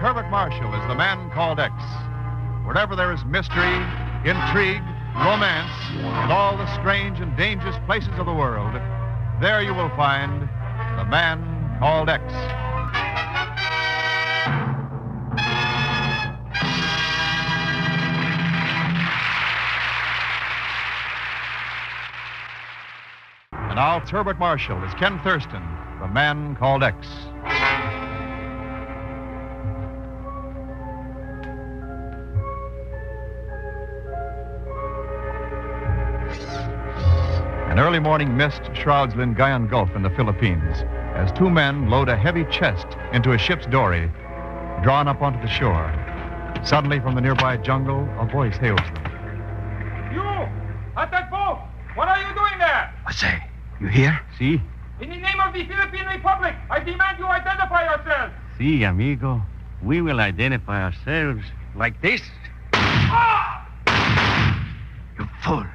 Turbot Marshall is the man called X. Wherever there is mystery, intrigue, romance, and all the strange and dangerous places of the world, there you will find the man called X. And now Turbot Marshall is Ken Thurston, the man called X. An early morning mist shrouds Lingayen Gulf in the Philippines as two men load a heavy chest into a ship's dory, drawn up onto the shore. Suddenly, from the nearby jungle, a voice hails them. You! At that boat! What are you doing there? I say, you hear? Si. In the name of the Philippine Republic, I demand you identify yourself. Si, amigo. We will identify ourselves like this. You fool.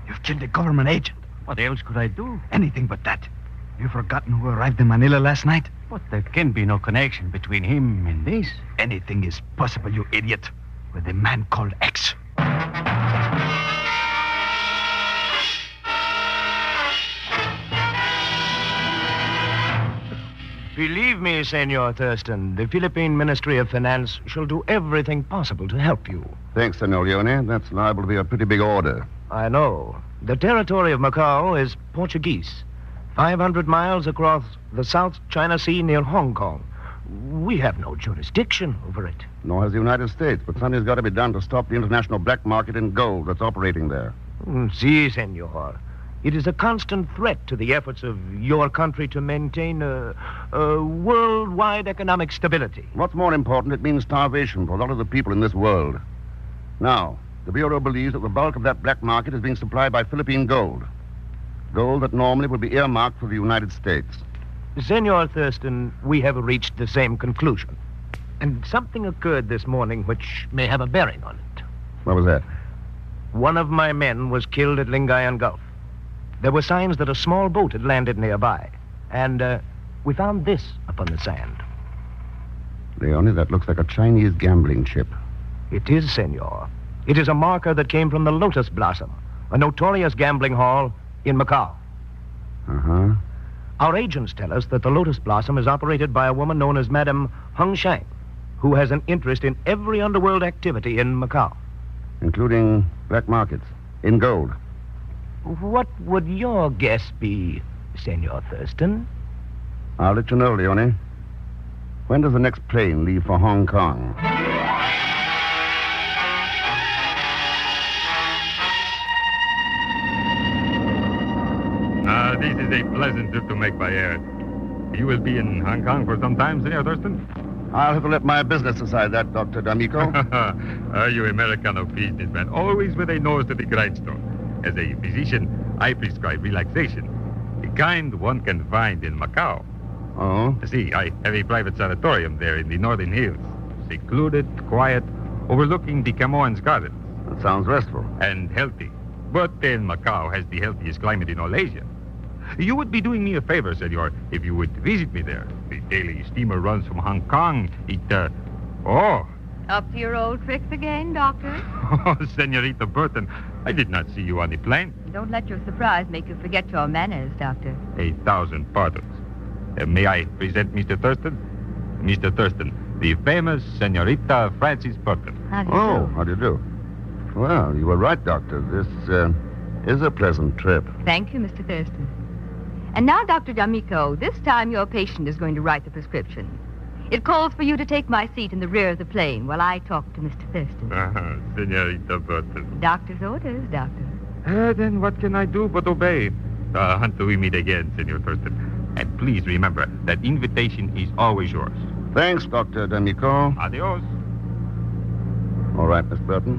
You've killed a government agent. What else could I do? Anything but that. You've forgotten who arrived in Manila last night? But there can be no connection between him and this. Anything is possible, you idiot. With a man called X. Believe me, Senor Thurston, the Philippine Ministry of Finance shall do everything possible to help you. Thanks, Senor Leone. That's liable to be a pretty big order. I know. The territory of Macau is Portuguese, 500 miles across the South China Sea near Hong Kong. We have no jurisdiction over it. Nor has the United States, but something's got to be done to stop the international black market in gold that's operating there. Si, senor. It is a constant threat to the efforts of your country to maintain a worldwide economic stability. What's more important, it means starvation for a lot of the people in this world. Now, the Bureau believes that the bulk of that black market is being supplied by Philippine gold. Gold that normally would be earmarked for the United States. Senor Thurston, we have reached the same conclusion. And something occurred this morning which may have a bearing on it. What was that? One of my men was killed at Lingayen Gulf. There were signs that a small boat had landed nearby. And we found this upon the sand. Leone, that looks like a Chinese gambling chip. It is, senor. It is a marker that came from the Lotus Blossom, a notorious gambling hall in Macau. Uh-huh. Our agents tell us that the Lotus Blossom is operated by a woman known as Madame Hung Shang, who has an interest in every underworld activity in Macau. Including black markets, in gold. What would your guess be, Senor Thurston? I'll let you know, Leone. When does the next plane leave for Hong Kong? This is a pleasant trip to make by air. You will be in Hong Kong for some time, Senor Thurston? I'll have to let my business decide that, Dr. D'Amico. Are you Americano businessman, always with a nose to the grindstone? As a physician, I prescribe relaxation, the kind one can find in Macau. Oh? See, I have a private sanatorium there in the northern hills. Secluded, quiet, overlooking the Camoens Gardens. That sounds restful. And healthy. But then Macau has the healthiest climate in all Asia. You would be doing me a favor, senor, if you would visit me there. The daily steamer runs from Hong Kong. Up to your old tricks again, Doctor? Oh, Senorita Burton, I did not see you on the plane. Don't let your surprise make you forget your manners, Doctor. 1,000 pardons. May I present Mr. Thurston? Mr. Thurston, the famous Senorita Frances Burton. How do you do? How do you do? Well, you were right, Doctor. This is a pleasant trip. Thank you, Mr. Thurston. And now, Dr. D'Amico, this time your patient is going to write the prescription. It calls for you to take my seat in the rear of the plane while I talk to Mr. Thurston. Senorita Burton. Doctor's orders, Doctor. Then what can I do but obey? Until we meet again, Senor Thurston. And please remember that invitation is always yours. Thanks, Dr. D'Amico. Adios. All right, Miss Burton.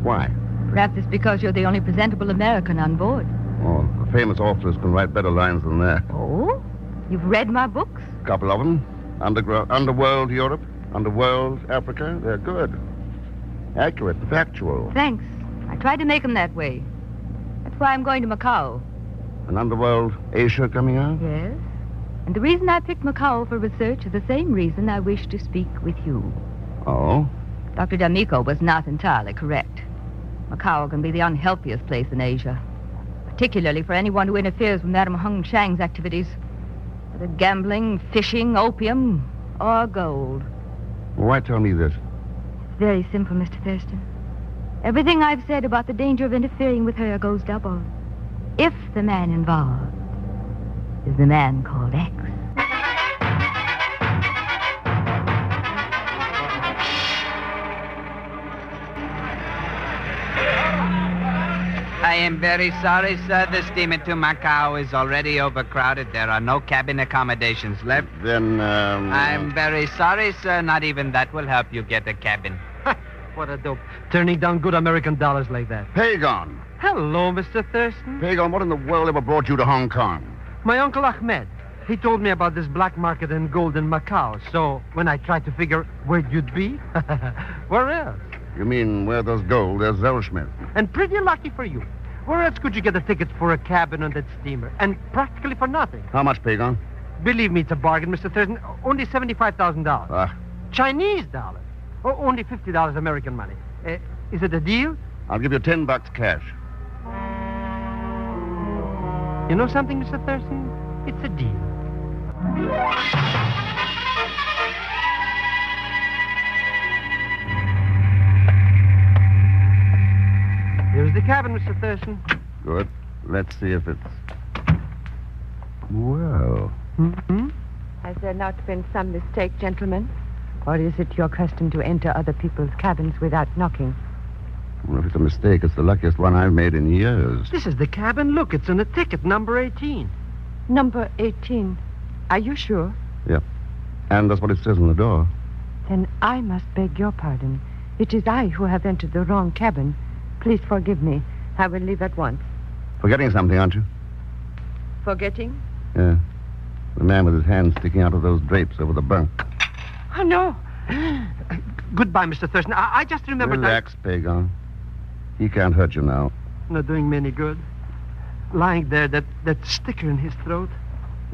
Why? Perhaps it's because you're the only presentable American on board. Oh, the famous authors can write better lines than that. Oh? You've read my books? A couple of them. Underworld Europe, Underworld Africa. They're good. Accurate, factual. Thanks. I tried to make them that way. That's why I'm going to Macau. An Underworld Asia coming out? Yes. And the reason I picked Macau for research is the same reason I wish to speak with you. Oh? Dr. D'Amico was not entirely correct. Macau can be the unhealthiest place in Asia, particularly for anyone who interferes with Madame Hung Chang's activities. Whether gambling, fishing, opium, or gold. Why tell me this? It's very simple, Mr. Thurston. Everything I've said about the danger of interfering with her goes double. If the man involved is the man called X. I am very sorry, sir. The steamer to Macau is already overcrowded. There are no cabin accommodations left. Then, I'm very sorry, sir. Not even that will help you get a cabin. What a dope. Turning down good American dollars like that. Pagan. Hello, Mr. Thurston. Pagan, what in the world ever brought you to Hong Kong? My Uncle Ahmed. He told me about this black market in gold in Macau. So when I tried to figure where you'd be, where else? You mean where there's gold, there's Zellschmidt. And pretty lucky for you. Where else could you get a ticket for a cabin on that steamer? And practically for nothing. How much, Pagan? Believe me, it's a bargain, Mr. Thurston. Only $75,000. Ah. Chinese dollars. Only $50 American money. Is it a deal? I'll give you $10 cash. You know something, Mr. Thurston? It's a deal. Here's the cabin, Mr. Thurston. Good. Let's see if it's... Well... Mm-hmm. Has there not been some mistake, gentlemen? Or is it your custom to enter other people's cabins without knocking? Well, if it's a mistake, it's the luckiest one I've made in years. This is the cabin. Look, it's on the ticket, number 18. Number 18. Are you sure? Yep. And that's what it says on the door. Then I must beg your pardon. It is I who have entered the wrong cabin. Please forgive me. I will leave at once. Forgetting something, aren't you? Forgetting? Yeah. The man with his hand sticking out of those drapes over the bunk. Oh, no. Goodbye, Mr. Thurston. I just remembered Relax, Pagan. He can't hurt you now. Not doing me any good. Lying there, that sticker in his throat.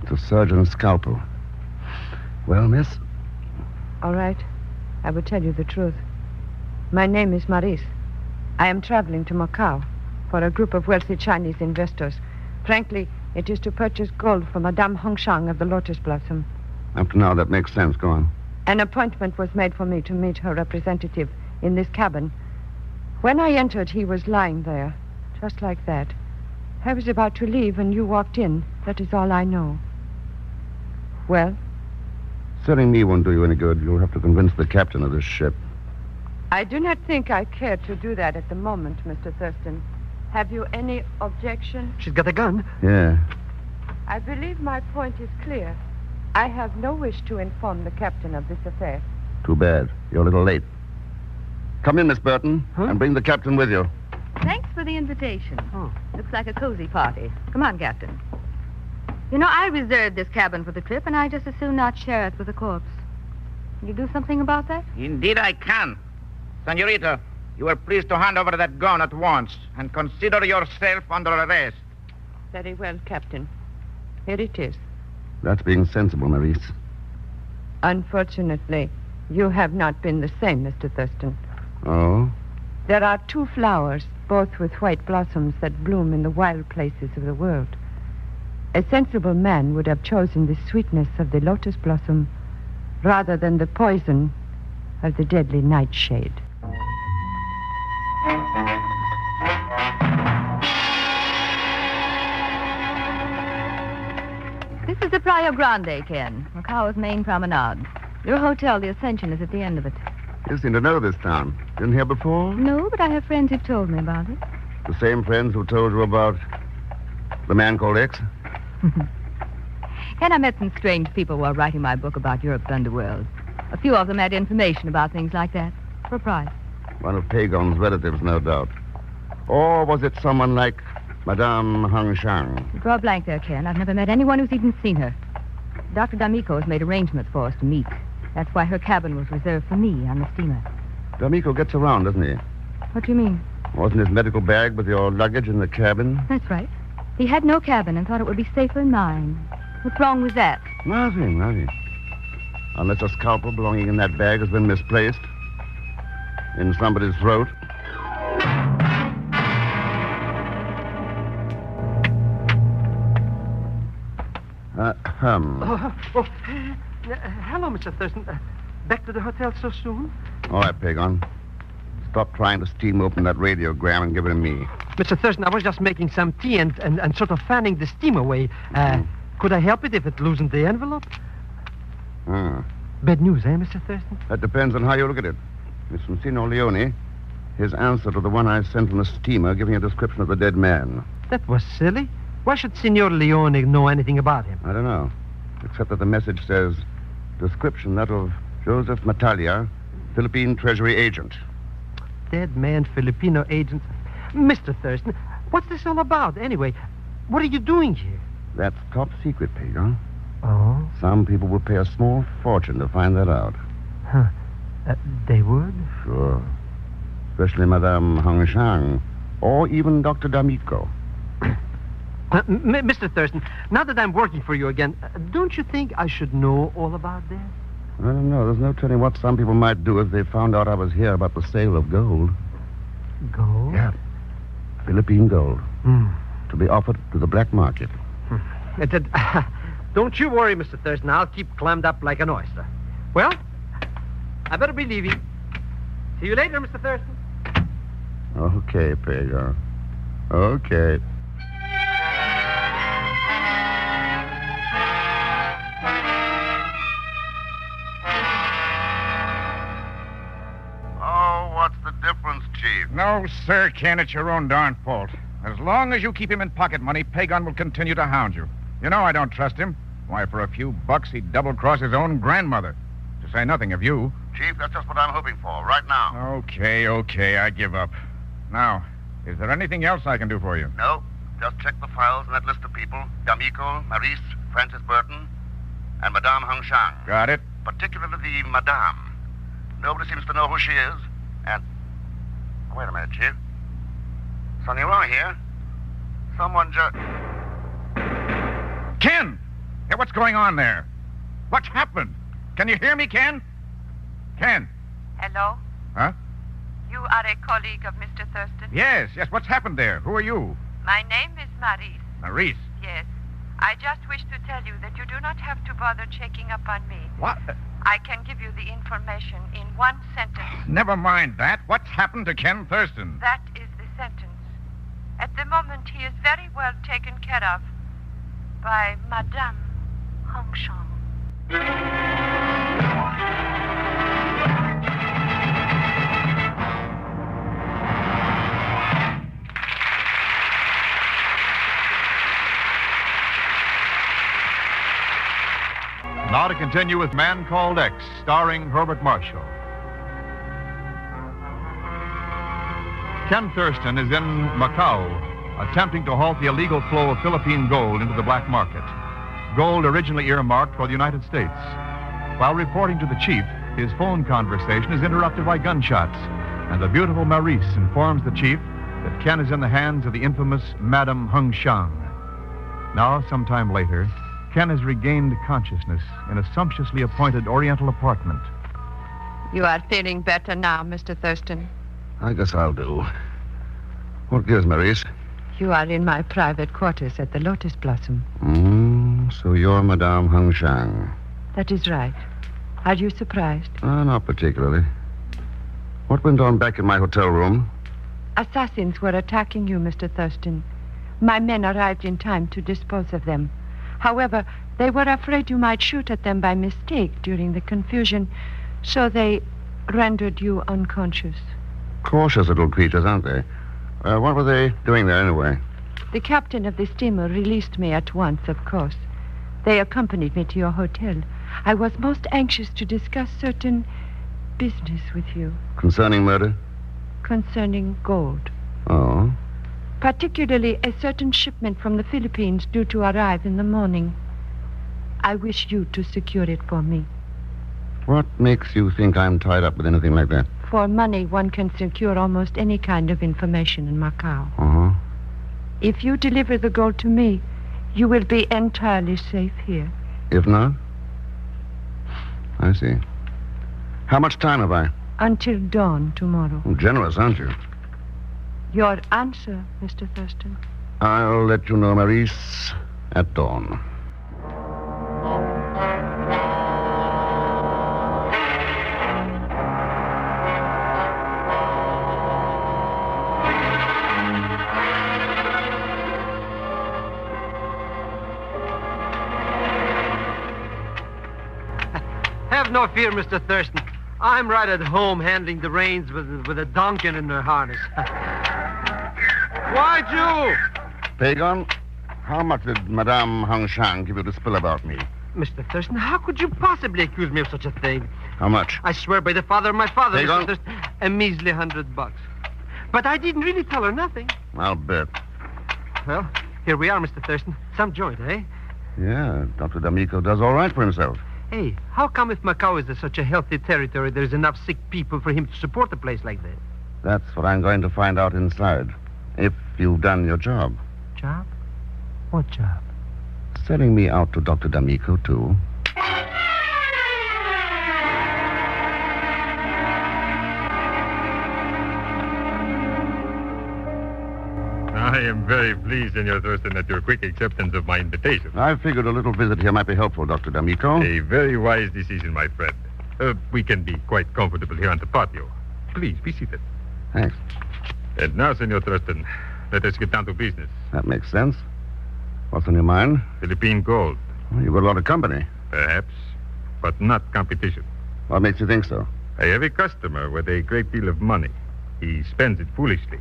It's a surgeon's scalpel. Well, miss? All right. I will tell you the truth. My name is Maurice. I am traveling to Macau for a group of wealthy Chinese investors. Frankly, it is to purchase gold for Madame Hongshang of the Lotus Blossom. Up to now, that makes sense. Go on. An appointment was made for me to meet her representative in this cabin. When I entered, he was lying there, just like that. I was about to leave, and you walked in. That is all I know. Well? Selling me won't do you any good. You'll have to convince the captain of this ship. I do not think I care to do that at the moment, Mr. Thurston. Have you any objection? She's got a gun. Yeah. I believe my point is clear. I have no wish to inform the captain of this affair. Too bad. You're a little late. Come in, Miss Burton, and bring the captain with you. Thanks for the invitation. Oh. Looks like a cozy party. Come on, Captain. You know, I reserved this cabin for the trip, and I just as soon not share it with a corpse. Can you do something about that? Indeed I can. Senorita, you are pleased to hand over that gun at once and consider yourself under arrest. Very well, Captain. Here it is. That's being sensible, Maurice. Unfortunately, you have not been the same, Mr. Thurston. Oh? There are 2 flowers, both with white blossoms that bloom in the wild places of the world. A sensible man would have chosen the sweetness of the lotus blossom rather than the poison of the deadly nightshade. This is the Playa Grande, Ken, Macau's main promenade. Your hotel, the Ascension, is at the end of it. You seem to know this town. Been here before? No, but I have friends who've told me about it. The same friends who told you about the man called X? Ken, I met some strange people while writing my book about Europe's underworld. A few of them had information about things like that, for a price. One of Pagon's relatives, no doubt. Or was it someone like Madame Hongshang? You draw a blank there, Ken. I've never met anyone who's even seen her. Dr. D'Amico has made arrangements for us to meet. That's why her cabin was reserved for me on the steamer. D'Amico gets around, doesn't he? What do you mean? Wasn't his medical bag with your luggage in the cabin? That's right. He had no cabin and thought it would be safer in mine. What's wrong with that? Nothing. Unless a scalpel belonging in that bag has been misplaced in somebody's throat. Hello, Mr. Thurston. Back to the hotel so soon? All right, Pagon. Stop trying to steam open that radiogram and give it to me. Mr. Thurston, I was just making some tea and sort of fanning the steam away. Could I help it if it loosened the envelope? Bad news, Mr. Thurston? That depends on how you look at it. It's from Signor Leone. His answer to the one I sent from the steamer giving a description of the dead man. That was silly. Why should Signor Leone know anything about him? I don't know. Except that the message says, description that of Joseph Matalia, Philippine Treasury agent. Dead man, Filipino agent. Mr. Thurston, what's this all about, anyway? What are you doing here? That's top secret, Pagon. Oh? Some people would pay a small fortune to find that out. Huh. They would? Sure. Especially Madame Hong Shang, or even Dr. D'Amico. Mr. Thurston, now that I'm working for you again, don't you think I should know all about this? I don't know. There's no telling what some people might do if they found out I was here about the sale of gold. Gold? Yeah. Philippine gold. To be offered to the black market. Don't you worry, Mr. Thurston. I'll keep clammed up like an oyster. Well, I better be leaving. See you later, Mr. Thurston. Okay, Pagon. Okay. No, sir, Ken, it's your own darn fault. As long as you keep him in pocket money, Pagon will continue to hound you. You know I don't trust him. Why, for a few bucks, he'd double-cross his own grandmother. To say nothing of you. Chief, that's just what I'm hoping for, right now. Okay, I give up. Now, is there anything else I can do for you? No, just check the files in that list of people. D'Amico, Maurice, Francis Burton, and Madame Hong Shang. Got it. Particularly the Madame. Nobody seems to know who she is, and... Wait a minute, Chief. Something wrong here. Someone just... Ken! Hey, what's going on there? What's happened? Can you hear me, Ken? Ken? Hello? Huh? You are a colleague of Mr. Thurston? Yes. What's happened there? Who are you? My name is Maurice. Maurice? Yes. I just wish to tell you that you do not have to bother checking up on me. What? I can give you the information in one sentence. Never mind that. What's happened to Ken Thurston? That is the sentence. At the moment, he is very well taken care of by Madame Hong Shang. Now to continue with Man Called X, starring Herbert Marshall. Ken Thurston is in Macau, attempting to halt the illegal flow of Philippine gold into the black market. Gold originally earmarked for the United States. While reporting to the chief, his phone conversation is interrupted by gunshots, and the beautiful Maurice informs the chief that Ken is in the hands of the infamous Madame Hong Shang. Now, sometime later, Ken has regained consciousness in a sumptuously appointed Oriental apartment. You are feeling better now, Mr. Thurston. I guess I'll do. What gives, Maurice? You are in my private quarters at the Lotus Blossom. So you're Madame Hong Shang. That is right. Are you surprised? Not particularly. What went on back in my hotel room? Assassins were attacking you, Mr. Thurston. My men arrived in time to dispose of them. However, they were afraid you might shoot at them by mistake during the confusion, so they rendered you unconscious. Cautious little creatures, aren't they? What were they doing there anyway? The captain of the steamer released me at once, of course. They accompanied me to your hotel. I was most anxious to discuss certain business with you. Concerning murder? Concerning gold. Oh? Particularly a certain shipment from the Philippines due to arrive in the morning. I wish you to secure it for me. What makes you think I'm tied up with anything like that? For money, one can secure almost any kind of information in Macau. Uh-huh. If you deliver the gold to me, you will be entirely safe here. If not? I see. How much time have I? Until dawn tomorrow. Generous, aren't you? Your answer, Mr. Thurston. I'll let you know, Maurice, at dawn. Have no fear, Mr. Thurston. I'm right at home handling the reins with a Duncan in their harness. Why, Jew? Pagon, how much did Madame Hung Shang give you to spill about me? Mr. Thurston, how could you possibly accuse me of such a thing? How much? I swear by the father of my father, Pagon? Mr. Thurston, a measly $100. But I didn't really tell her nothing. I'll bet. Well, here we are, Mr. Thurston. Some joint, eh? Yeah, Dr. D'Amico does all right for himself. Hey, how come if Macau is such a healthy territory, there's enough sick people for him to support a place like that? That's what I'm going to find out inside. If you've done your job. Job? What job? Selling me out to Dr. D'Amico, too. I am very pleased, Senor Thurston, at your quick acceptance of my invitation. I figured a little visit here might be helpful, Dr. D'Amico. A very wise decision, my friend. We can be quite comfortable here on the patio. Please, be seated. Thanks. And now, Senor Thurston, let us get down to business. That makes sense. What's on your mind? Philippine gold. Well, you've got a lot of company. Perhaps, but not competition. What makes you think so? I have a customer with a great deal of money. He spends it foolishly.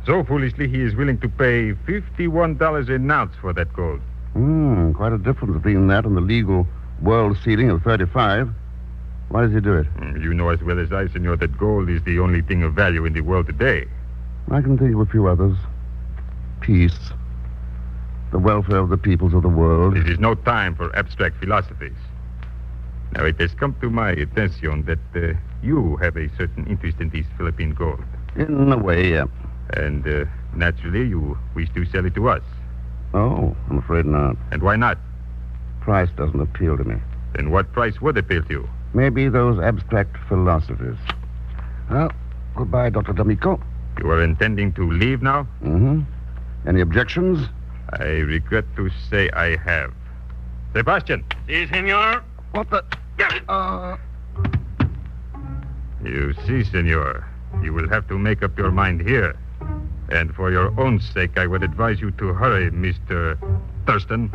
So foolishly, he is willing to pay $51 an ounce for that gold. Quite a difference between that and the legal world ceiling of 35. Why does he do it? You know as well as I, senor, that gold is the only thing of value in the world today. I can think of a few others. Peace. The welfare of the peoples of the world. It is no time for abstract philosophies. Now, it has come to my attention that you have a certain interest in this Philippine gold. In a way, yeah. And naturally, you wish to sell it to us. Oh, I'm afraid not. And why not? Price doesn't appeal to me. Then what price would appeal to you? Maybe those abstract philosophies. Well, goodbye, Dr. D'Amico. You are intending to leave now? Mm-hmm. Any objections? I regret to say I have. Sebastian. Si, senor. What the... You see, senor, you will have to make up your mind here. And for your own sake, I would advise you to hurry, Mr. Thurston.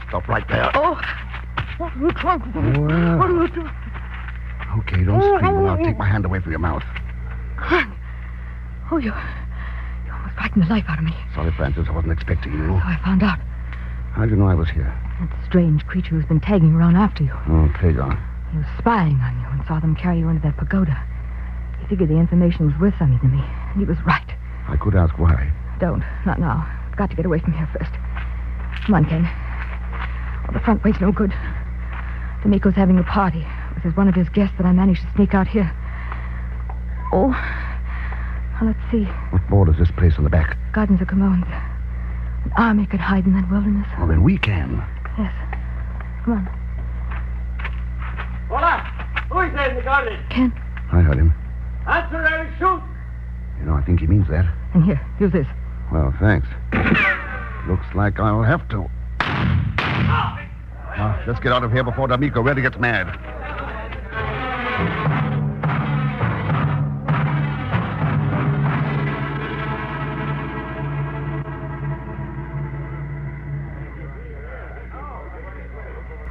Stop right there. Oh, what are you trying to do? Well. What are you doing? Okay, don't scream, and I'll take my hand away from your mouth. Hand? Oh, you almost frightened the life out of me. Sorry, Francis, I wasn't expecting you. So I found out. How'd you know I was here? That strange creature who's been tagging around after you. Oh, Pagon. He was spying on you and saw them carry you into that pagoda. He figured the information was worth something to me. And he was right. I could ask why. Don't. Not now. I've got to get away from here first. Come on, Ken. Oh, the front way's no good. D'Amico's having a party. This is one of his guests that I managed to sneak out here. Oh. Now, let's see. What borders this place on the back? Gardens of Camones. An army could hide in that wilderness. Well, then we can. Yes. Come on. Hola! Who is there in the garden? Ken. I heard him. Answer or I shoot! You know, I think he means that. And here, use this. Well, thanks. Looks like I'll have to. Now, let's get out of here before D'Amico really gets mad.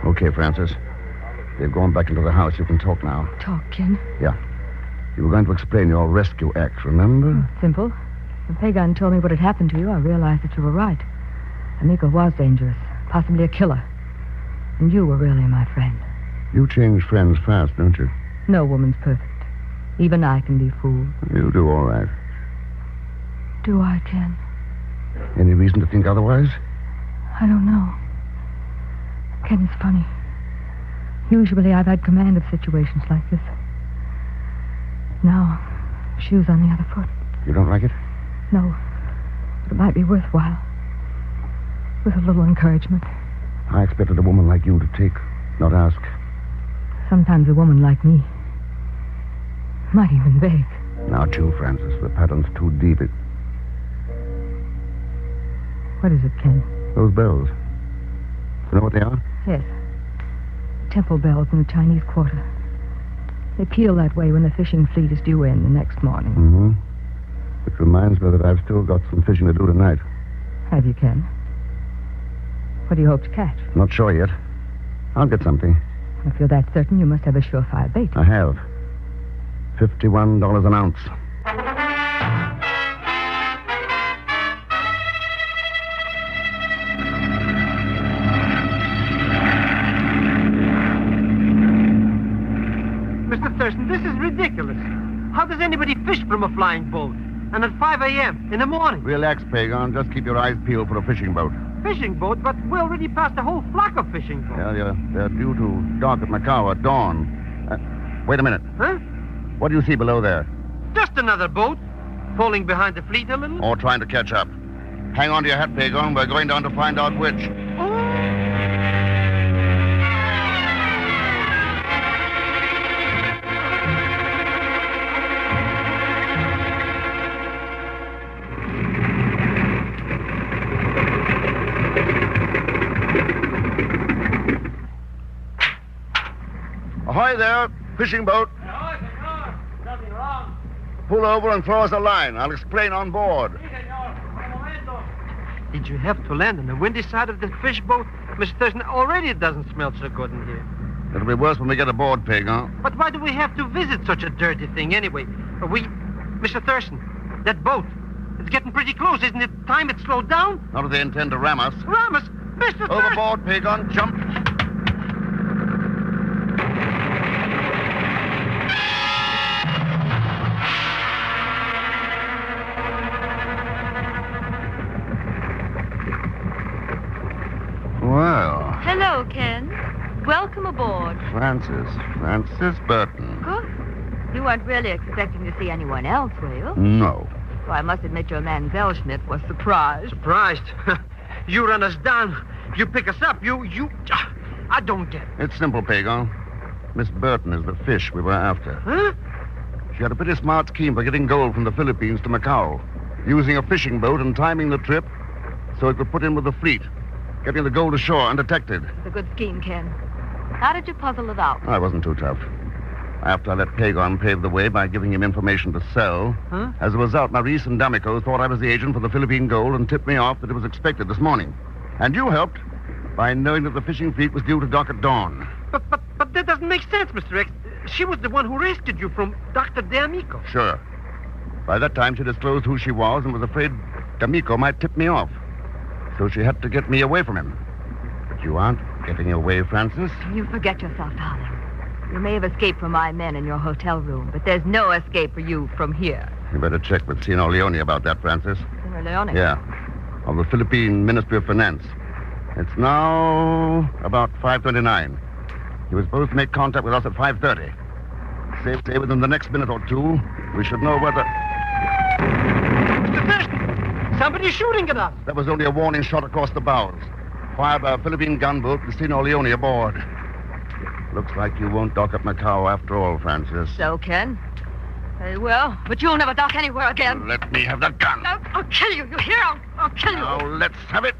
Okay, Francis. They've gone back into the house. You can talk now. Talk, Ken. Yeah. You were going to explain your rescue act, remember? Simple. When Pagan told me what had happened to you, I realized that you were right. D'Amico was dangerous, possibly a killer. And you were really my friend. You change friends fast, don't you? No woman's perfect. Even I can be fooled. You'll do all right. Do I, Ken? Any reason to think otherwise? I don't know. Ken, it's funny. Usually I've had command of situations like this. Now, shoes on the other foot. You don't like it? No. But it might be worthwhile. With a little encouragement. I expected a woman like you to take, not ask. Sometimes a woman like me might even beg. Now, chill, Francis. The pattern's too deep. What is it, Ken? Those bells. You know what they are? Yes. Temple bells in the Chinese Quarter. They peal that way when the fishing fleet is due in the next morning. Mm-hmm. Which reminds me that I've still got some fishing to do tonight. Have you, Ken? What do you hope to catch? Not sure yet. I'll get something. If you're that certain, you must have a surefire bait. I have. $51 an ounce. Mr. Thurston, this is ridiculous. How does anybody fish from a flying boat? And at 5 a.m. in the morning? Relax, Pagan. Just keep your eyes peeled for a fishing boat. Fishing boat? But we already passed a whole flock of fishing boats. Yeah, they're due to dock at Macau at dawn. Wait a minute. Huh? What do you see below there? Just another boat. Falling behind the fleet a little. Or trying to catch up. Hang on to your hat, Pagan. We're going down to find out which. Ahoy there, fishing boat. Nothing wrong. Pull over and throw us a line. I'll explain on board. Did you have to land on the windy side of the fish boat? Mr. Thurston, already it doesn't smell so good in here. It'll be worse when we get aboard, Pagan. But why do we have to visit such a dirty thing anyway? Mr. Thurston, that boat, it's getting pretty close. Isn't it time it slowed down? Not if they intend to ram us. Ram us? Mr. Thurston! Overboard, Pagan. Jump. Well, Hello, Ken. Welcome aboard. Francis Burton. Good. You weren't really expecting to see anyone else, were you? No. Well, I must admit your man Zellschmidt was surprised. Surprised? You run us down. You pick us up. I don't get it. It's simple, Pagan. Miss Burton is the fish we were after. Huh? She had a pretty smart scheme for getting gold from the Philippines to Macau, using a fishing boat and timing the trip so it could put in with the fleet, getting the gold ashore undetected. It's a good scheme, Ken. How did you puzzle it out? I wasn't too tough. After I let Pagan pave the way by giving him information to sell, as a result, Maurice and D'Amico thought I was the agent for the Philippine gold and tipped me off that it was expected this morning. And you helped by knowing that the fishing fleet was due to dock at dawn. But that doesn't make sense, Mr. X. She was the one who rescued you from Dr. D'Amico. Sure. By that time, she disclosed who she was and was afraid D'Amico might tip me off. So she had to get me away from him. But you aren't getting away, Francis. You forget yourself, darling. You may have escaped from my men in your hotel room, but there's no escape for you from here. You better check with Sino Leone about that, Francis. Sino Leone? Yeah. Of the Philippine Ministry of Finance. It's now about 5:29. He was supposed to make contact with us at 5:30. Say within the next minute or two, we should know whether... Mr. Thurston, somebody's shooting at us. That was only a warning shot across the bows. Fired by a Philippine gunboat with Sino Leone aboard. Looks like you won't dock at Macau after all, Francis. So, Ken? Very well, but you'll never dock anywhere again. Let me have that gun. I'll kill you. You hear? I'll kill you. Now, let's have it.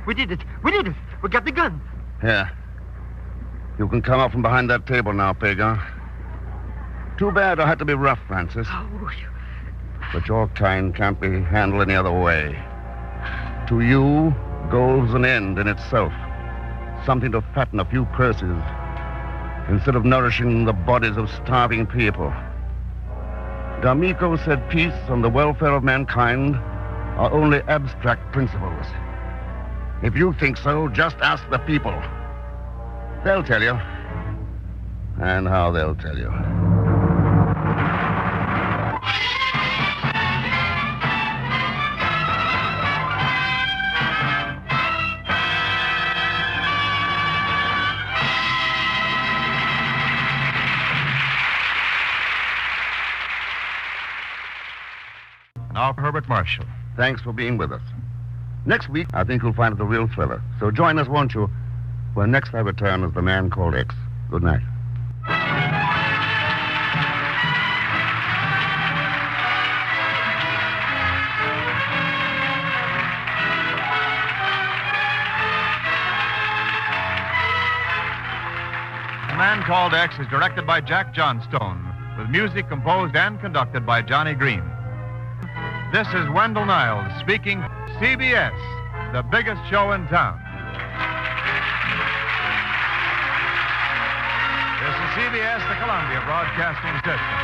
We did it. We got the gun. Here. You can come out from behind that table now, Pagan. Too bad I had to be rough, Francis. Oh, But your kind can't be handled any other way. To you, gold's an end in itself. Something to fatten a few purses instead of nourishing the bodies of starving people. D'Amico said peace and the welfare of mankind are only abstract principles. If you think so, just ask the people. They'll tell you. And how they'll tell you. Now, Herbert Marshall. Thanks for being with us. Next week, I think you'll find it a real thriller. So join us, won't you, when next I return as The Man Called X. Good night. The Man Called X is directed by Jack Johnstone, with music composed and conducted by Johnny Green. This is Wendell Niles speaking. CBS, the biggest show in town. This is CBS, the Columbia Broadcasting System.